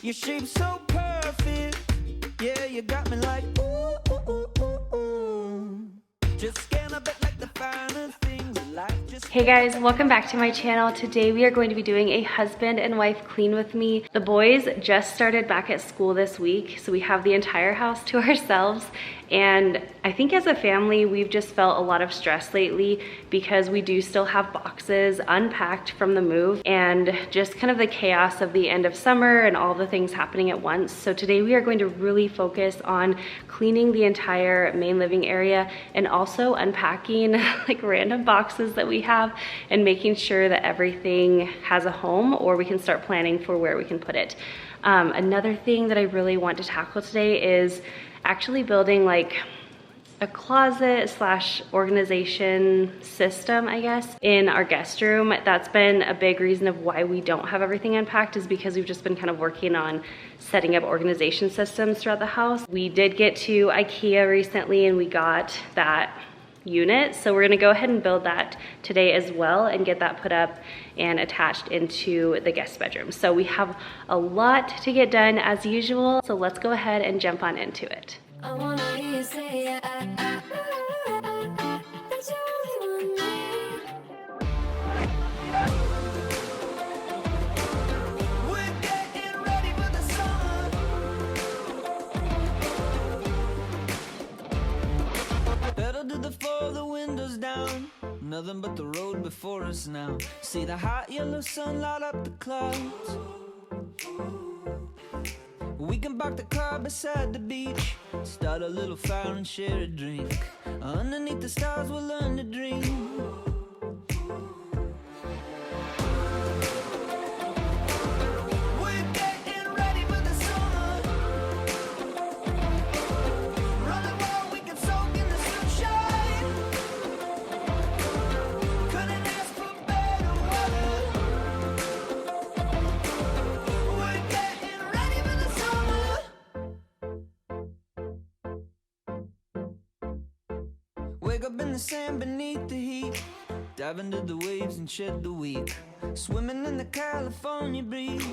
Your shape's so perfect. Yeah, you got me like ooh, ooh, ooh, ooh, ooh. Just scan a bit like the finer things in life. Hey guys, welcome back to my channel. Today we are going to be doing a husband and wife clean with me. The boys just started back at school this week, so we have the entire house to ourselves. And I think as a family, we've just felt a lot of stress lately because we do still have boxes unpacked from the move and just kind of the chaos of the end of summer and all the things happening at once. So today we are going to really focus on cleaning the entire main living area and also unpacking like random boxes that we have and making sure that everything has a home, or we can start planning for where we can put it. Another thing that I really want to tackle today is actually building like a closet slash organization system, I guess, in our guest room. That's been a big reason of why we don't have everything unpacked, is because we've just been kind of working on setting up organization systems throughout the house. We did get to Ikea recently and we got that unit, so we're gonna go ahead and build that today as well and get that put up and attached into the guest bedroom. So we have a lot to get done as usual, so let's go ahead and jump on into it. I wanna hear you say that you only want me. We're getting ready for the summer. Pedal to the floor, the windows down. Nothing but the road before us now. See the hot yellow sun light up the clouds. We can park the car beside the beach, start a little fire and share a drink. Underneath the stars we'll learn to dream. We're getting ready for the summer. Running wild, we can soak in the sunshine. Couldn't ask for better weather. We're getting ready for the summer. Wake up in the sand beneath the heat, dive into the waves and shed the week, swimming in the California breeze.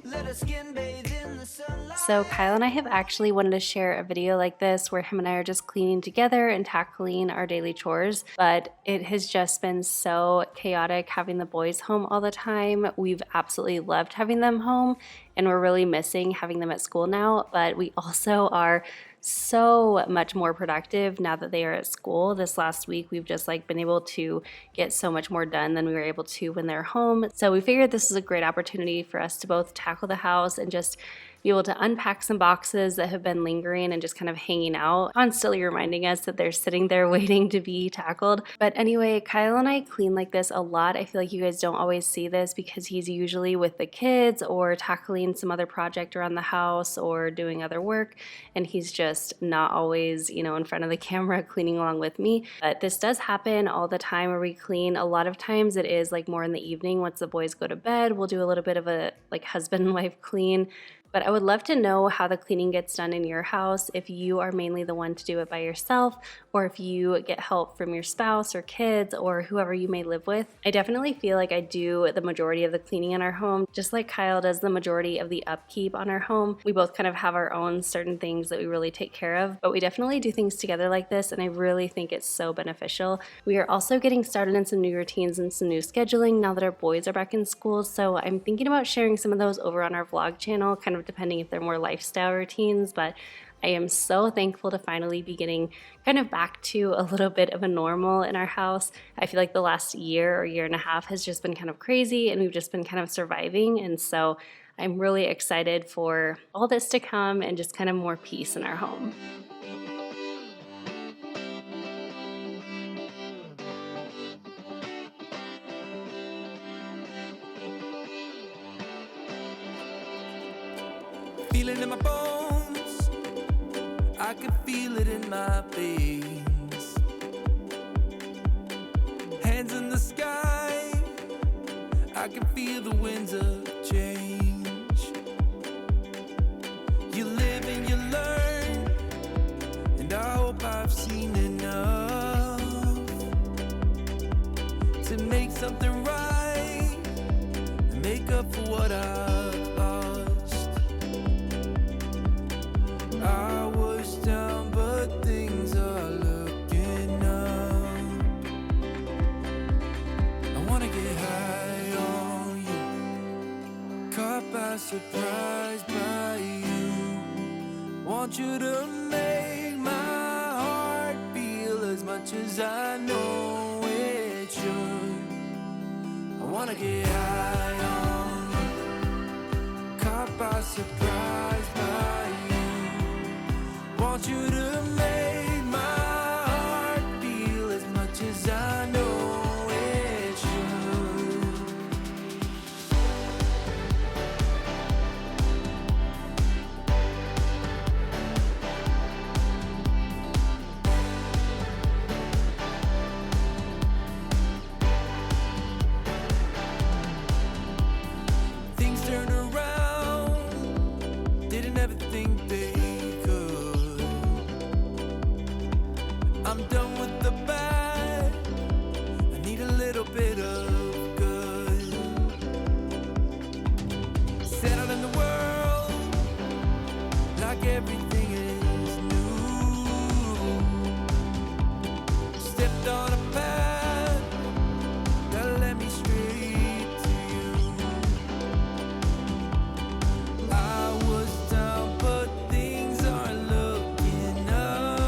Let us skin bathe in the sunlight. So Kyle and I have actually wanted to share a video like this where him and I are just cleaning together and tackling our daily chores, but it has just been so chaotic having the boys home all the time. We've absolutely loved having them home and we're really missing having them at school now, but we also are so much more productive now that they are at school. This last week we've just like been able to get so much more done than we were able to when they're home. So we figured this is a great opportunity for us to both tackle the house and just be able to unpack some boxes that have been lingering and just kind of hanging out, constantly reminding us that they're sitting there waiting to be tackled. But anyway, Kyle and I clean like this a lot. I feel like you guys don't always see this because he's usually with the kids or tackling some other project around the house or doing other work, and he's just not always, you know, in front of the camera cleaning along with me. But this does happen all the time where we clean. A lot of times it is like more in the evening once the boys go to bed. We'll do a little bit of a like husband and wife clean. But I would love to know how the cleaning gets done in your house, if you are mainly the one to do it by yourself, or if you get help from your spouse or kids or whoever you may live with. I definitely feel like I do the majority of the cleaning in our home, just like Kyle does the majority of the upkeep on our home. We both kind of have our own certain things that we really take care of, but we definitely do things together like this, and I really think it's so beneficial. We are also getting started in some new routines and some new scheduling now that our boys are back in school, so I'm thinking about sharing some of those over on our vlog channel, kind of depending if they're more lifestyle routines, but I am so thankful to finally be getting kind of back to a little bit of a normal in our house. I feel like the last year or year and a half has just been kind of crazy and we've just been kind of surviving, and so I'm really excited for all this to come and just kind of more peace in our home. Feeling in my bones, I can feel it in my veins. Hands in the sky, I can feel the winds of change. You live and you learn, and I hope I've seen enough to make something right and make up for what I surprise by you. Want you to make my heart feel as much as I know it should. I wanna get high on you, caught by surprise by you. Want you to make my heart feel as much as I know it should. Things turned around, didn't ever think they could. I'm done with the bad, I need a little bit of good. Settled in the world, like everything is new. Stepped on a path that led me straight to you. I was down, but things are looking up.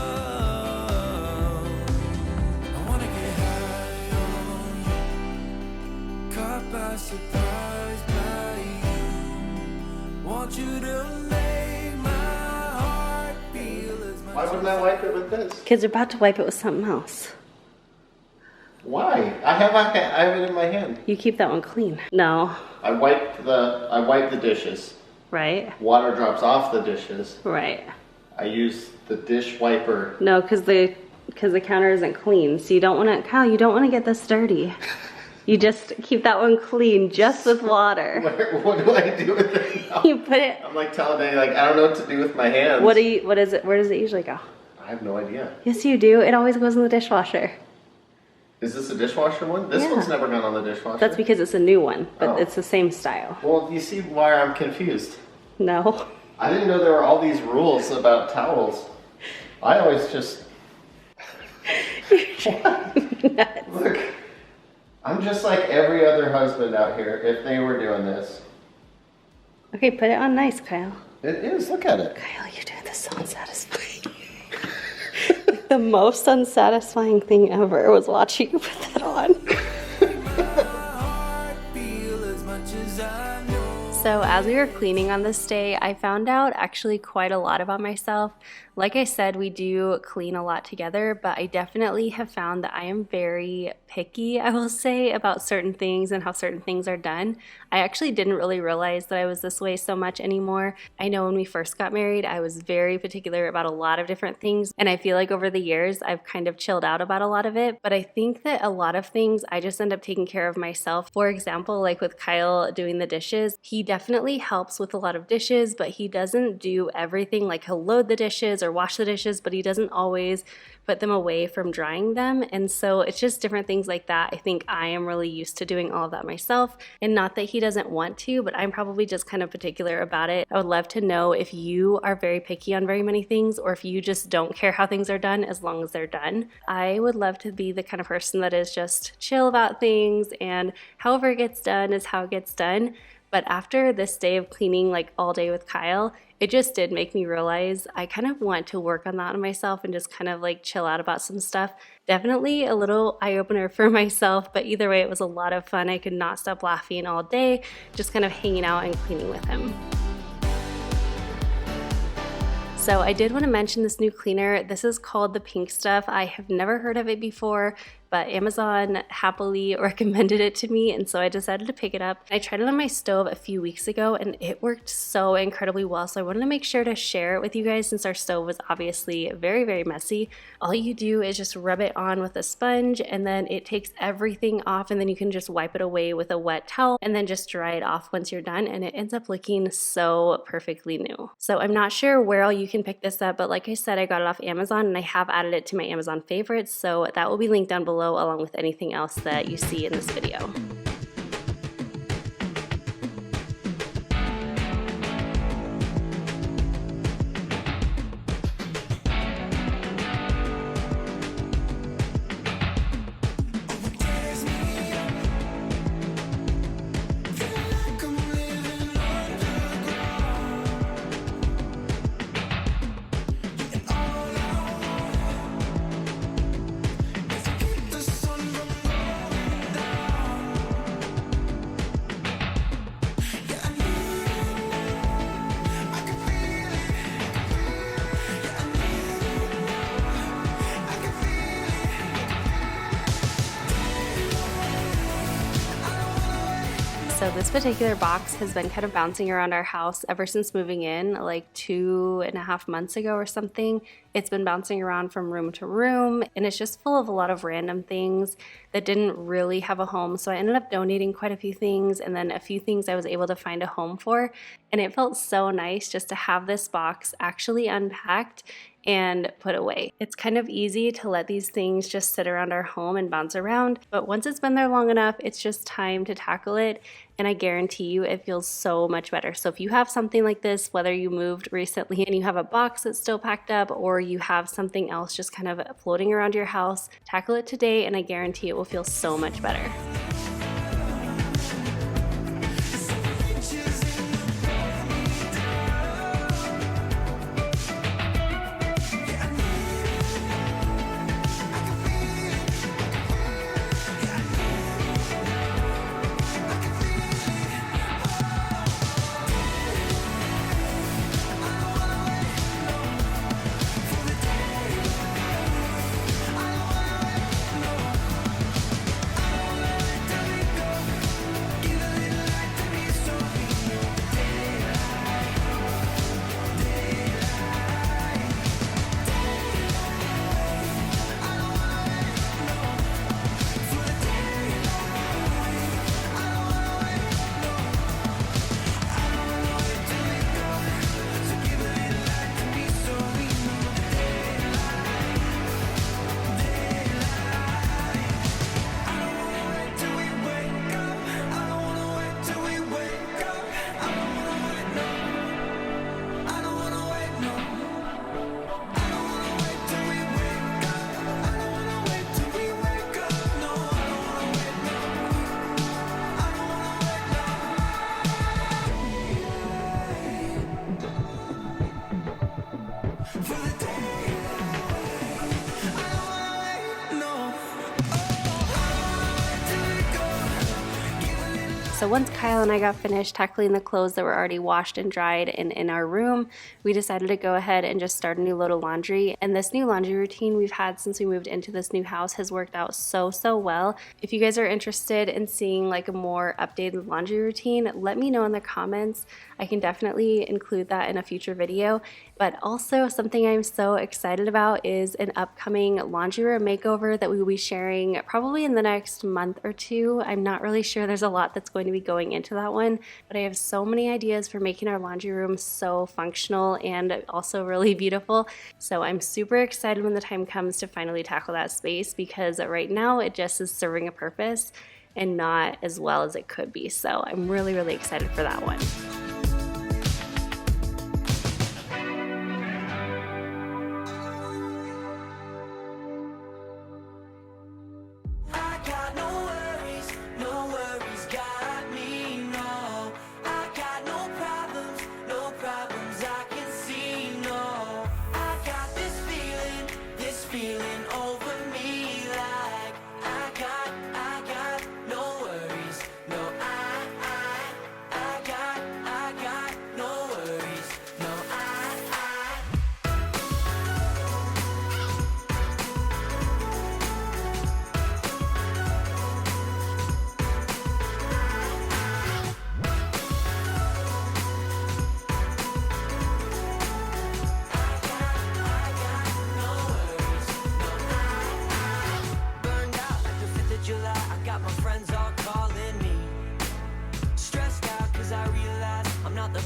I wanna get high on you, caught by surprise by you. Want you to make my heart feel as much. Why wouldn't I wipe it with this? Kids are about to wipe it with something else. Why? I have it in my hand. You keep that one clean. No. I wipe the dishes. Right? Water drops off the dishes. Right. I use the dish wiper. No, because the counter isn't clean. So you don't want to, Kyle, you don't want to get this dirty. You just keep that one clean just with water. What do I do with it now? You put it, I'm like telling Danny, like, I don't know what to do with my hands. what is it, where does it usually go? I have no idea. Yes, you do. It always goes in the dishwasher. Is this a dishwasher one? This Yeah. one's never gone on the dishwasher. That's because it's a new one, but Oh. it's the same style. Well, you see why I'm confused. No. I didn't know there were all these rules about towels. I always just... Look, I'm just like every other husband out here if they were doing this. Okay, put it on nice, Kyle. It is, look at it. Kyle, you're doing this so unsatisfying. Like the most unsatisfying thing ever was watching you put that on. So as we were cleaning on this day, I found out actually quite a lot about myself. Like I said, we do clean a lot together, but I definitely have found that I am very picky, I will say, about certain things and how certain things are done. I actually didn't really realize that I was this way so much anymore. I know when we first got married, I was very particular about a lot of different things, and I feel like over the years, I've kind of chilled out about a lot of it, but I think that a lot of things I just end up taking care of myself. For example, like with Kyle doing the dishes, he definitely helps with a lot of dishes, but he doesn't do everything. Like he'll load the dishes or wash the dishes, but he doesn't always put them away from drying them. And so it's just different things like that. I think I am really used to doing all of that myself, and not that he doesn't want to, but I'm probably just kind of particular about it. I would love to know if you are very picky on very many things, or if you just don't care how things are done as long as they're done. I would love to be the kind of person that is just chill about things, and however it gets done is how it gets done. But after this day of cleaning like all day with Kyle, it just did make me realize I kind of want to work on that on myself and just kind of like chill out about some stuff. Definitely a little eye-opener for myself, but either way, it was a lot of fun. I could not stop laughing all day, just kind of hanging out and cleaning with him. So I did want to mention this new cleaner. This is called the Pink Stuff. I have never heard of it before, but Amazon happily recommended it to me, and so I decided to pick it up. I tried it on my stove a few weeks ago, and it worked so incredibly well, so I wanted to make sure to share it with you guys since our stove was obviously very, very messy. All you do is just rub it on with a sponge, and then it takes everything off, and then you can just wipe it away with a wet towel, and then just dry it off once you're done, and it ends up looking so perfectly new. So I'm not sure where all you can pick this up, but like I said, I got it off Amazon, and I have added it to my Amazon favorites, so that will be linked down below along with anything else that you see in this video. So this particular box has been kind of bouncing around our house ever since moving in, like 2.5 months ago or something. It's been bouncing around from room to room, and it's just full of a lot of random things that didn't really have a home. So I ended up donating quite a few things, and then a few things I was able to find a home for. And it felt so nice just to have this box actually unpacked and put away. It's kind of easy to let these things just sit around our home and bounce around, but once it's been there long enough, it's just time to tackle it, and I guarantee you it feels so much better. So if you have something like this, whether you moved recently and you have a box that's still packed up, or you have something else just kind of floating around your house, tackle it today and I guarantee it will feel so much better. So once Kyle and I got finished tackling the clothes that were already washed and dried and in our room, we decided to go ahead and just start a new load of laundry. And this new laundry routine we've had since we moved into this new house has worked out so well. If you guys are interested in seeing like a more updated laundry routine, let me know in the comments. I can definitely include that in a future video. But also something I'm so excited about is an upcoming laundry room makeover that we will be sharing probably in the next month or two. I'm not really sure, there's a lot that's going to be going into that one, but I have so many ideas for making our laundry room so functional and also really beautiful. So I'm super excited when the time comes to finally tackle that space, because right now it just is serving a purpose and not as well as it could be. So I'm really excited for that one.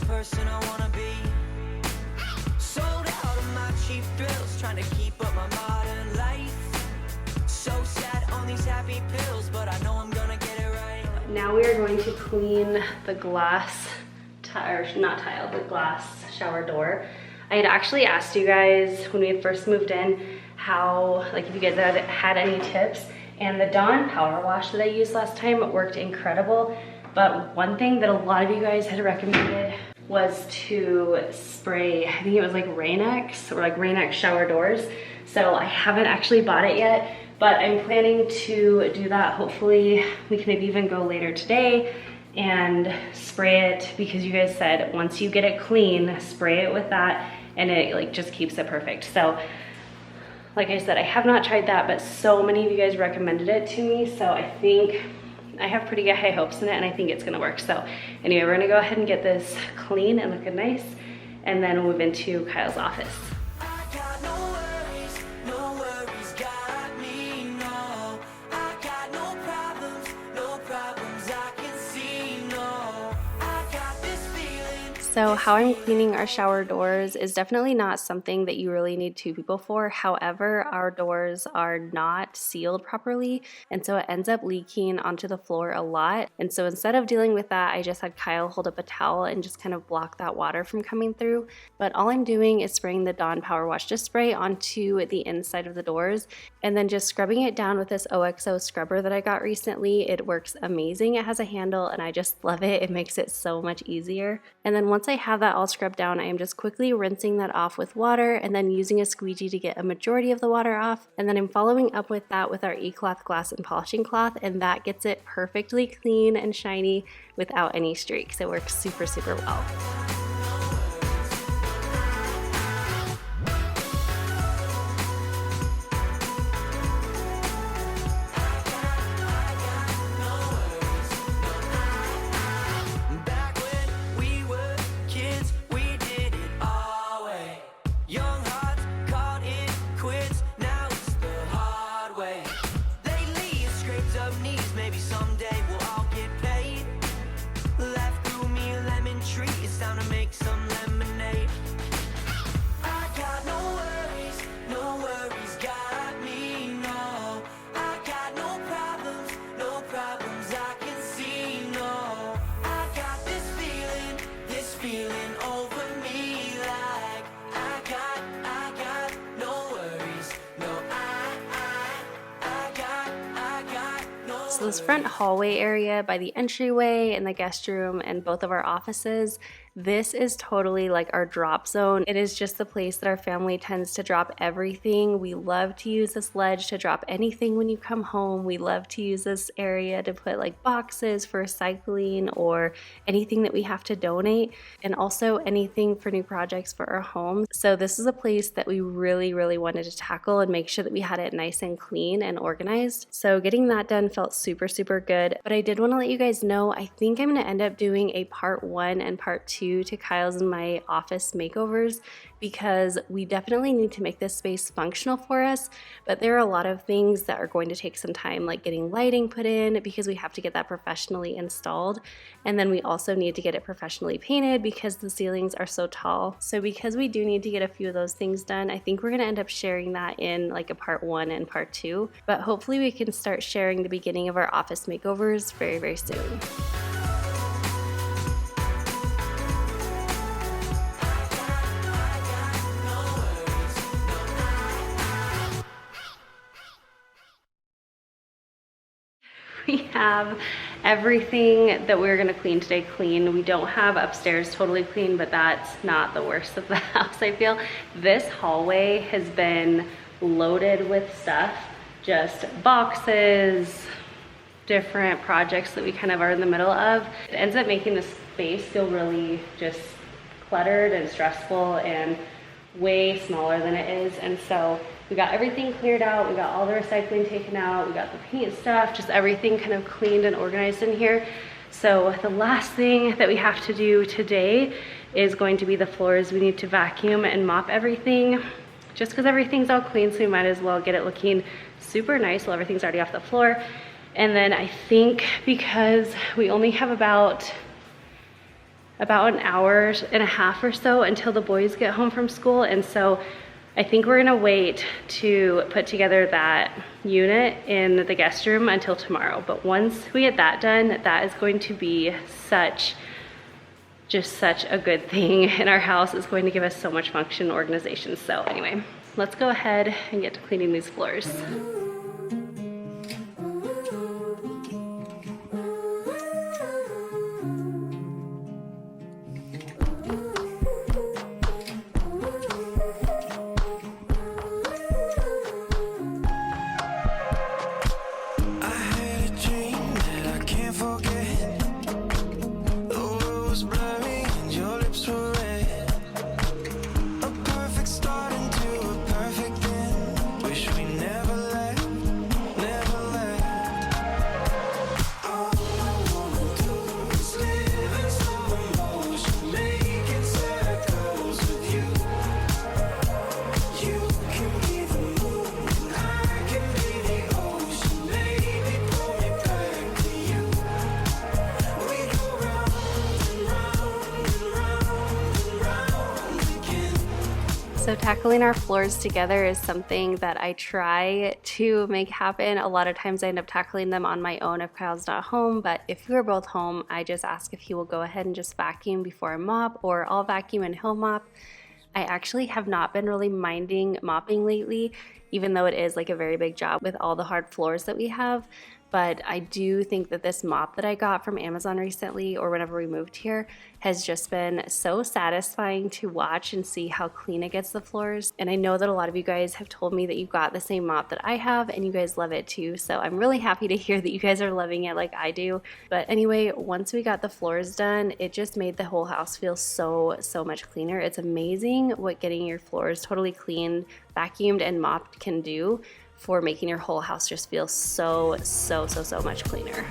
Person I wanna be. Sold out of my cheap thrills, trying to keep up my modern life. So sad on these happy pills, but I know I'm gonna get it right. Now we are going to clean the glass the glass shower door. I had actually asked you guys when we had first moved in how, like, if you guys had any tips, and the Dawn power wash that I used last time worked incredible. But one thing that a lot of you guys had recommended was to spray, I think it was like Rain-X or like Rain-X shower doors. So I haven't actually bought it yet, but I'm planning to do that. Hopefully we can maybe even go later today and spray it, because you guys said once you get it clean, spray it with that and it like just keeps it perfect. So like I said, I have not tried that, but so many of you guys recommended it to me. So I think I have pretty high hopes in it, and I think it's gonna work. So anyway, we're gonna go ahead and get this clean and looking nice, and then we'll move into Kyle's office. I got no worries, got me, no. I got no problems I can see, no. I got this feeling. So how I'm cleaning our shower doors is definitely not something that you really need two people for. However, our doors are not sealed properly, and so it ends up leaking onto the floor a lot. And so instead of dealing with that, I just had Kyle hold up a towel and just kind of block that water from coming through. But all I'm doing is spraying the Dawn Power Wash Just Spray onto the inside of the doors, and then just scrubbing it down with this OXO scrubber that I got recently. It works amazing. It has a handle, and I just love it. It makes it so much easier. And then once I have that all scrubbed down, I am just quickly rinsing that off with water and then using a squeegee to get a majority of the water off. And then I'm following up with that with our eCloth glass and polishing cloth, and that gets it perfectly clean and shiny without any streaks. It works super, super well. Back when we were kids, we did it our way. Young hearts caught in quits, now it's the hard way. Lately it's scraped up knees, maybe someday we'll all get paid. Life grew me a lemon tree, it's time to make some lemonade. I got no worries, got me, no. I got no problems I can see, no. I got this feeling over me like I got no worries, no. I got no. So this front hallway area by the entryway and the guest room and both of our offices, this is totally like our drop zone. It is just the place that our family tends to drop everything. We love to use this ledge to drop anything when you come home. We love to use this area to put like boxes for recycling or anything that we have to donate, and also anything for new projects for our home. So this is a place that we really, really wanted to tackle and make sure that we had it nice and clean and organized. So getting that done felt super, super good. But I did want to let you guys know, I think I'm going to end up doing a part 1 and part 2 to Kyle's and my office makeovers, because we definitely need to make this space functional for us, but there are a lot of things that are going to take some time, like getting lighting put in because we have to get that professionally installed, and then we also need to get it professionally painted because the ceilings are so tall. So because we do need to get a few of those things done, I think we're going to end up sharing that in like a part 1 and part 2, but hopefully we can start sharing the beginning of our office makeovers very, very soon. We have everything that we're gonna clean today clean. We don't have upstairs totally clean, but that's not the worst of the house, I feel. This hallway has been loaded with stuff, just boxes, different projects that we kind of are in the middle of. It ends up making the space feel really just cluttered and stressful and way smaller than it is. And so we got everything cleared out, we got all the recycling taken out, we got the paint stuff, just everything kind of cleaned and organized in here. So the last thing that we have to do today is going to be the floors. We need to vacuum and mop everything, just because everything's all clean, so we might as well get it looking super nice while everything's already off the floor. And then I think because we only have about an hour and a half or so until the boys get home from school, and so I think we're gonna wait to put together that unit in the guest room until tomorrow. But once we get that done, that is going to be just such a good thing in our house. It's going to give us so much function and organization. So anyway, let's go ahead and get to cleaning these floors. Perfect start into a perfect end. Wish we never let So tackling our floors together is something that I try to make happen. A lot of times I end up tackling them on my own if Kyle's not home, but if we're both home, I just ask if he will go ahead and just vacuum before I mop, or I'll vacuum and he'll mop. I actually have not been really minding mopping lately, even though it is like a very big job with all the hard floors that we have. But I do think that this mop that I got from Amazon recently, or whenever we moved here, has just been so satisfying to watch and see how clean it gets the floors. And I know that a lot of you guys have told me that you got the same mop that I have and you guys love it too. So I'm really happy to hear that you guys are loving it like I do. But anyway, once we got the floors done, it just made the whole house feel so much cleaner. It's amazing what getting your floors totally cleaned, vacuumed, and mopped can do for making your whole house just feel so much cleaner.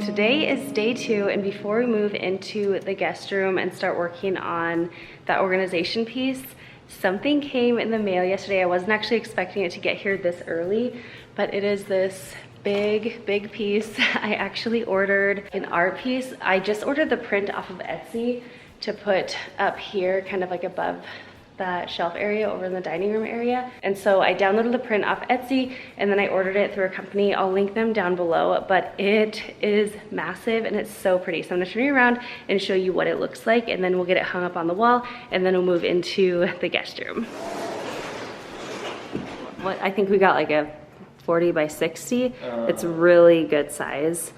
Today is day 2, and before we move into the guest room and start working on that organization piece, something came in the mail yesterday. I wasn't actually expecting it to get here this early, but it is this big piece. I actually ordered an art piece. I just ordered the print off of Etsy to put up here, kind of like above that shelf area over in the dining room area. And so I downloaded the print off Etsy and then I ordered it through a company. I'll link them down below, but it is massive and it's so pretty. So I'm gonna turn you around and show you what it looks like, and then we'll get it hung up on the wall, and then we'll move into the guest room. What, I think we got like a 40 by 60. It's really good size.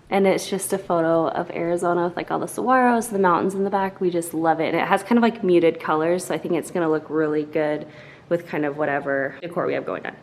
And it's just a photo of Arizona with like all the saguaros, the mountains in the back. We just love it. And it has kind of like muted colors, so I think it's gonna look really good with kind of whatever decor we have going on.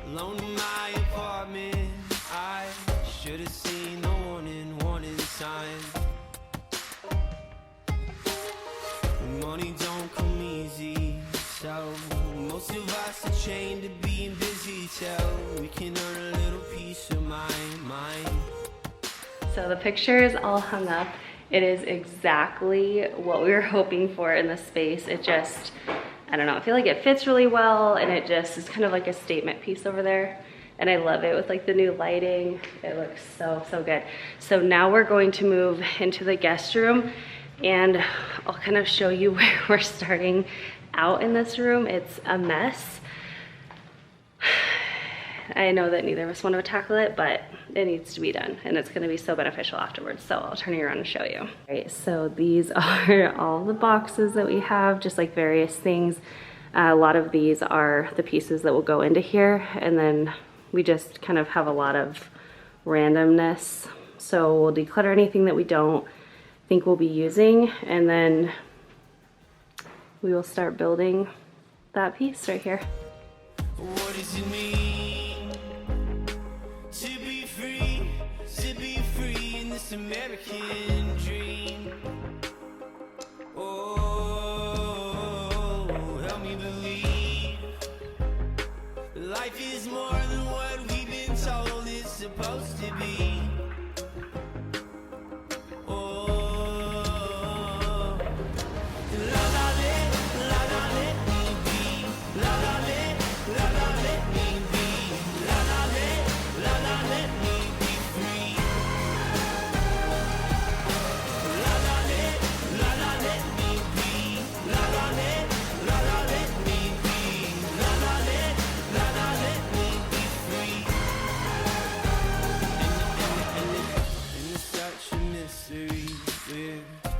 Alone in my apartment, I should have seen the warning sign. Money don't come easy, so most of us are chained to being busy till we can earn a little piece of my mind. So the picture is all hung up. It is exactly what we were hoping for in this space. It just, I don't know, I feel like it fits really well, and it just is kind of like a statement piece over there. And I love it with like the new lighting. It looks so good. So now we're going to move into the guest room, and I'll kind of show you where we're starting out in this room. It's a mess. I know that neither of us want to tackle it, but it needs to be done, and it's going to be so beneficial afterwards. So I'll turn you around and show you. All right, so these are all the boxes that we have, just like various things. A lot of these are the pieces that will go into here, and then we just kind of have a lot of randomness. So we'll declutter anything that we don't think we'll be using, and then we will start building that piece right here. What does it mean to be free in this American dream? Oh, help me believe life is more than what we've been told it's supposed to be.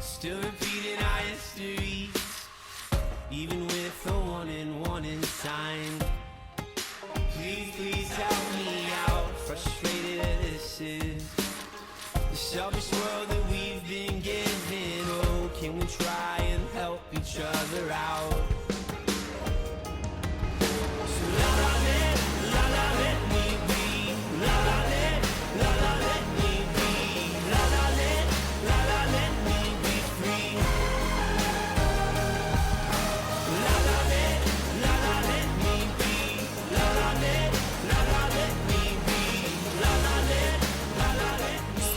Still repeating our histories, even with a warning sign. Please, please help me out. Frustrated this is the selfish world that we've been given. Oh, can we try and help each other out? So la la let me be. La la let me be. La la let me be free. La la let me be. La la let me be. La la let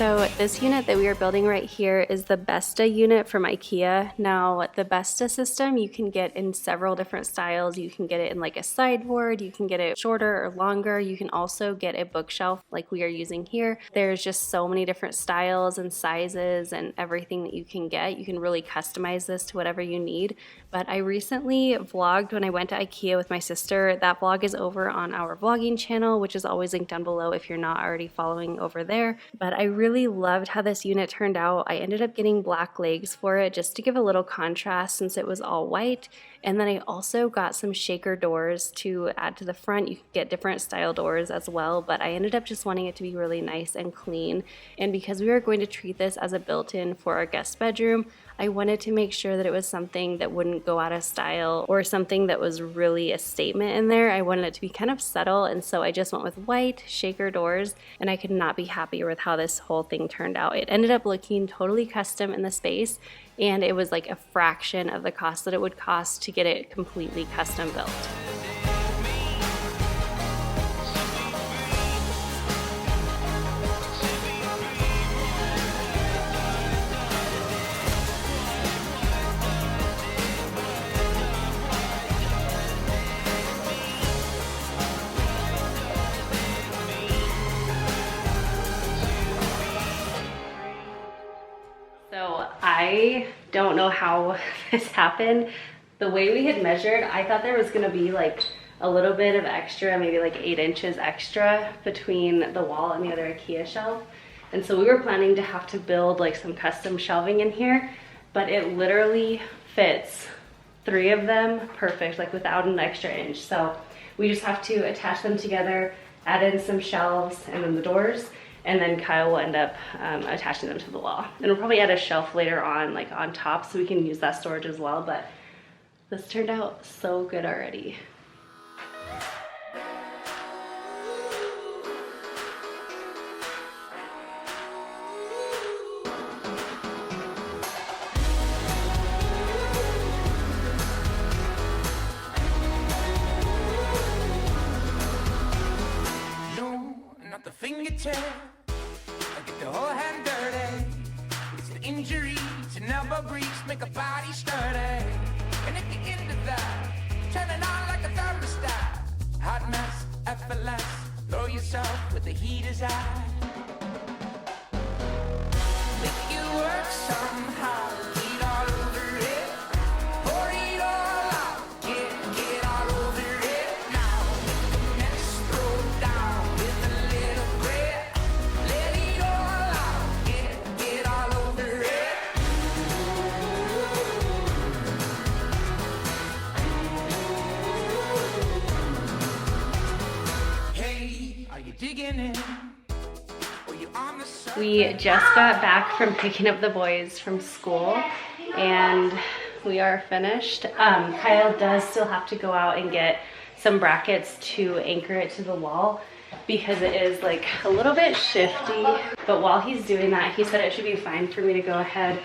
So this unit that we are building right here is the Besta unit from Ikea. Now the Besta system you can get in several different styles. You can get it in like a sideboard, you can get it shorter or longer. You can also get a bookshelf like we are using here. There's just so many different styles and sizes and everything that you can get. You can really customize this to whatever you need. But I recently vlogged when I went to Ikea with my sister. That vlog is over on our vlogging channel, which is always linked down below if you're not already following over there. But I really loved how this unit turned out. I ended up getting black legs for it just to give a little contrast since it was all white. And then I also got some shaker doors to add to the front. You can get different style doors as well, but I ended up just wanting it to be really nice and clean. And because we were going to treat this as a built-in for our guest bedroom, I wanted to make sure that it was something that wouldn't go out of style or something that was really a statement in there. I wanted it to be kind of subtle, and so I just went with white shaker doors, and I could not be happier with how this whole thing turned out. It ended up looking totally custom in the space, and it was like a fraction of the cost that it would cost to get it completely custom built. So I don't know how this happened. The way we had measured, I thought there was gonna be like a little bit of extra, maybe like 8 inches extra between the wall and the other Ikea shelf. And so we were planning to have to build like some custom shelving in here, but it literally fits 3 of them perfect, like without an extra inch. So we just have to attach them together, add in some shelves and then the doors, and then Kyle will end up attaching them to the wall. And we'll probably add a shelf later on, like on top, so we can use that storage as well, but this turned out so good already. No, not the fingertip. I get the whole hand dirty. It's the injury to never breach, make a body sturdy. And at the end of that, turn it on like a thermostat. Hot mess, effortless. Throw yourself with the heaters out. Make it work somehow. Get all over it. Pour it all out. Get all over it now. Next throw down. We just got back from picking up the boys from school and we are finished. Kyle does still have to go out and get some brackets to anchor it to the wall because it is like a little bit shifty. But while he's doing that, he said it should be fine for me to go ahead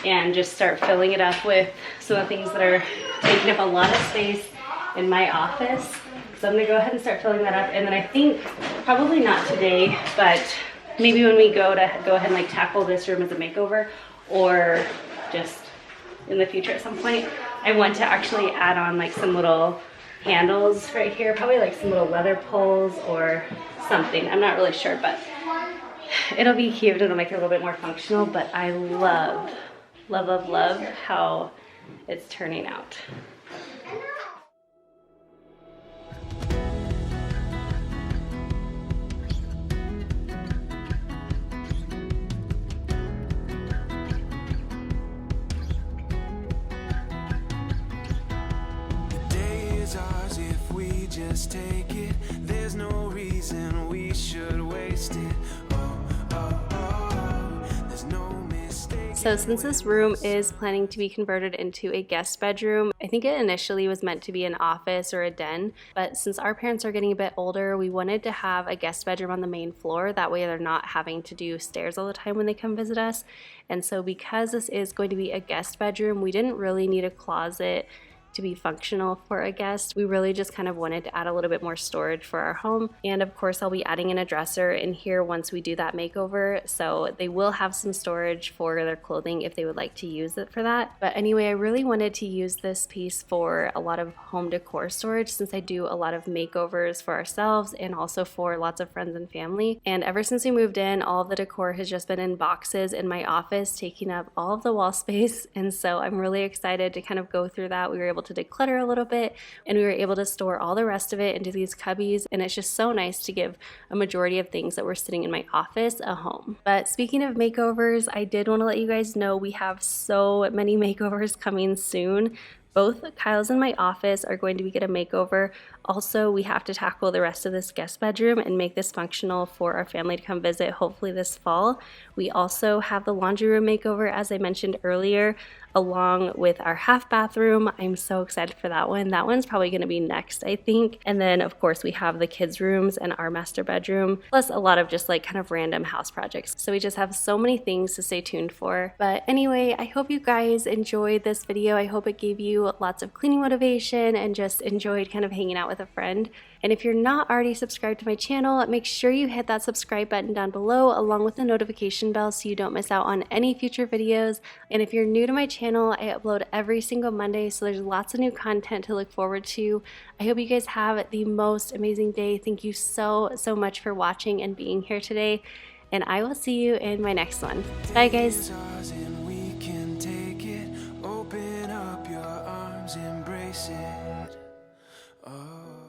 and just start filling it up with some of the things that are taking up a lot of space in my office. So I'm gonna go ahead and start filling that up. And then I think, probably not today, but maybe when we go ahead and like tackle this room as a makeover, or just in the future at some point, I want to actually add on like some little handles right here, probably like some little leather pulls or something. I'm not really sure, but it'll be cute. It'll make it a little bit more functional, but I love, love, love, love how it's turning out. Ours if we just take it. There's no reason we should waste it. There's no mistake. So since this room is planning to be converted into a guest bedroom, I think it initially was meant to be an office or a den, but since our parents are getting a bit older, we wanted to have a guest bedroom on the main floor. That way they're not having to do stairs all the time when they come visit us. And so because this is going to be a guest bedroom, we didn't really need a closet to be functional for a guest. We really just kind of wanted to add a little bit more storage for our home. And of course, I'll be adding in a dresser in here once we do that makeover. So they will have some storage for their clothing if they would like to use it for that. But anyway, I really wanted to use this piece for a lot of home decor storage since I do a lot of makeovers for ourselves and also for lots of friends and family. And ever since we moved in, all of the decor has just been in boxes in my office, taking up all of the wall space. And so I'm really excited to kind of go through that. We were able to declutter a little bit and we were able to store all the rest of it into these cubbies, and it's just so nice to give a majority of things that were sitting in my office a home. But speaking of makeovers, I did want to let you guys know we have so many makeovers coming soon. Both Kyle's and my office are going to get a makeover. Also, we have to tackle the rest of this guest bedroom and make this functional for our family to come visit, hopefully this fall. We also have the laundry room makeover, as I mentioned earlier, along with our half bathroom. I'm so excited for that one. That one's probably going to be next, I think. And then, of course, we have the kids' rooms and our master bedroom, plus a lot of just like kind of random house projects. So we just have so many things to stay tuned for. But anyway, I hope you guys enjoyed this video. I hope it gave you lots of cleaning motivation and just enjoyed kind of hanging out with a friend. And if you're not already subscribed to my channel, make sure you hit that subscribe button down below along with the notification bell so you don't miss out on any future videos. And if you're new to my channel, I upload every single Monday, so there's lots of new content to look forward to. I hope you guys have the most amazing day. Thank you so much for watching and being here today, and I will see you in my next one. Bye guys. We can take it. Open up your arms, embrace it. Oh.